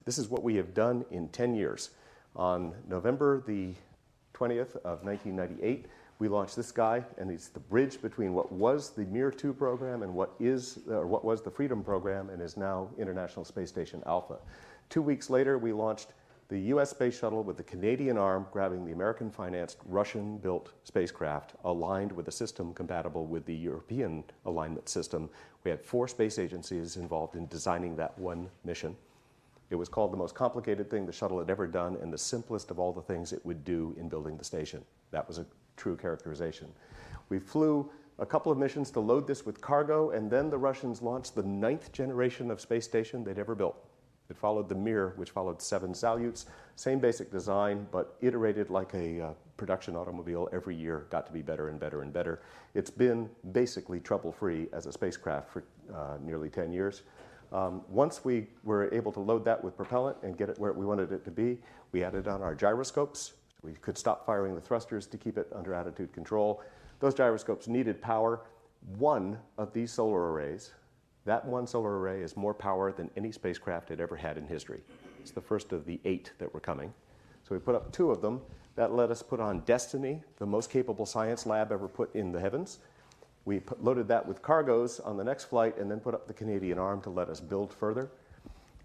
This is what we have done in 10 years. On November the 20th of 1998, we launched this guy, and it's the bridge between what was the Mir 2 program and what was the Freedom program and is now International Space Station Alpha. 2 weeks later, we launched the US Space Shuttle with the Canadian arm grabbing the American-financed, Russian-built spacecraft aligned with a system compatible with the European alignment system. We had 4 space agencies involved in designing that one mission. It was called the most complicated thing the shuttle had ever done and the simplest of all the things it would do in building the station. That was a true characterization. We flew a couple of missions to load this with cargo, and then the Russians launched the 9th generation of space station they'd ever built. It followed the Mir, which followed 7 Salyuts. Same basic design, but iterated like a production automobile every year, got to be better and better and better. It's been basically trouble-free as a spacecraft for nearly 10 years. Once we were able to load that with propellant and get it where we wanted it to be, we added on our gyroscopes. We could stop firing the thrusters to keep it under attitude control. Those gyroscopes needed power. One of these solar arrays, that one solar array is more power than any spacecraft had ever had in history. It's the first of the 8 that were coming. So we put up 2 of them. That let us put on Destiny, the most capable science lab ever put in the heavens. We loaded that with cargoes on the next flight and then put up the Canadian arm to let us build further.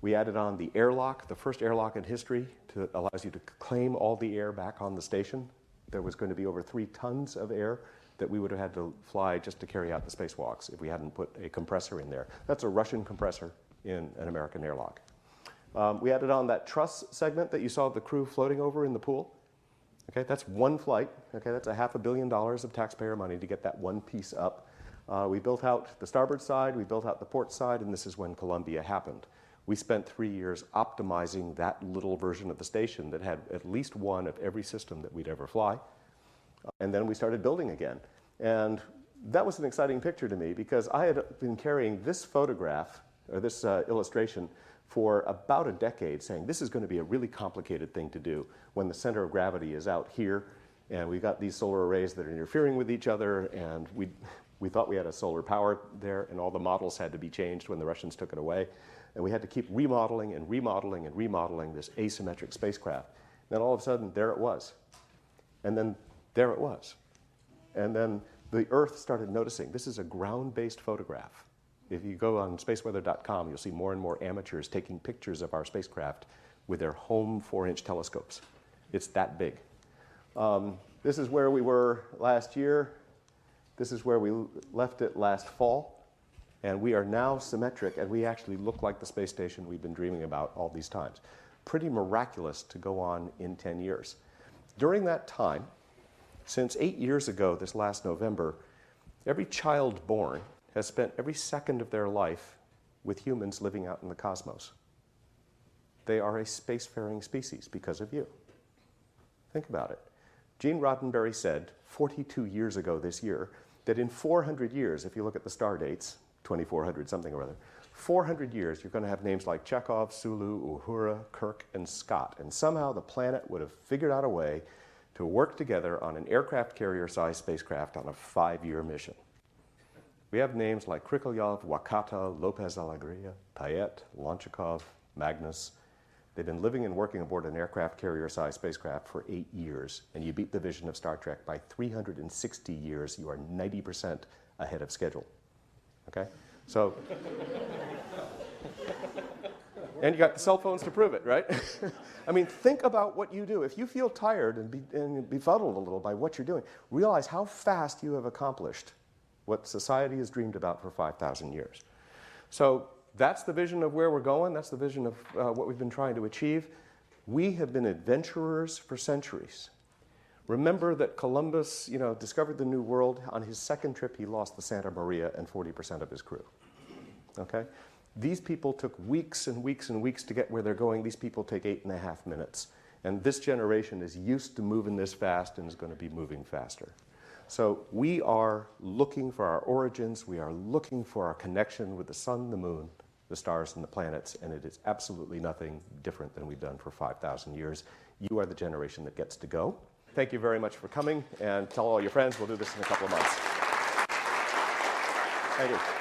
We added on the airlock, the first airlock in history, that allows you to claim all the air back on the station. There was going to be over 3 tons of air that we would have had to fly just to carry out the spacewalks if we hadn't put a compressor in there. That's a Russian compressor in an American airlock. We added on that truss segment that you saw the crew floating over in the pool. Okay, that's one flight. Okay, that's $500 million of taxpayer money to get that one piece up. We built out the starboard side, we built out the port side, and this is when Columbia happened. We spent 3 years optimizing that little version of the station that had at least one of every system that we'd ever fly. And then we started building again. And that was an exciting picture to me because I had been carrying this photograph, or this illustration, for about a decade, saying this is going to be a really complicated thing to do when the center of gravity is out here, and we've got these solar arrays that are interfering with each other, and we thought we had a solar power there, and all the models had to be changed when the Russians took it away. And we had to keep remodeling and remodeling and remodeling this asymmetric spacecraft. Then all of a sudden, there it was. And then there it was. And then the Earth started noticing. This is a ground-based photograph. If you go on spaceweather.com, you'll see more and more amateurs taking pictures of our spacecraft with their home 4-inch telescopes. It's that big. This is where we were last year. This is where we left it last fall. And we are now symmetric, and we actually look like the space station we've been dreaming about all these times. Pretty miraculous to go on in 10 years. During that time, since 8 years ago, this last November, every child born has spent every second of their life with humans living out in the cosmos. They are a spacefaring species because of you. Think about it. Gene Roddenberry said 42 years ago this year that in 400 years, if you look at the star dates, 2400 something or other, 400 years, you're going to have names like Chekhov, Sulu, Uhura, Kirk, and Scott. And somehow the planet would have figured out a way to work together on an aircraft carrier-sized spacecraft on a 5-year mission. We have names like Kriklyov, Wakata, Lopez Alegria, Payet, Lonchikov, Magnus. They've been living and working aboard an aircraft carrier-sized spacecraft for 8 years, and you beat the vision of Star Trek by 360 years. You are 90% ahead of schedule. Okay? So, and you got the cell phones to prove it, right? I mean, think about what you do. If you feel tired and befuddled a little by what you're doing, realize how fast you have accomplished what society has dreamed about for 5,000 years. So that's the vision of where we're going. That's the vision of what we've been trying to achieve. We have been adventurers for centuries. Remember that Columbus, discovered the New World. On his second trip, he lost the Santa Maria and 40% of his crew. Okay? These people took weeks and weeks and weeks to get where they're going. These people take 8.5 minutes. And this generation is used to moving this fast and is going to be moving faster. So we are looking for our origins. We are looking for our connection with the sun, the moon, the stars, and the planets. And it is absolutely nothing different than we've done for 5,000 years. You are the generation that gets to go. Thank you very much for coming. And tell all your friends we'll do this in a couple of months. Thank you.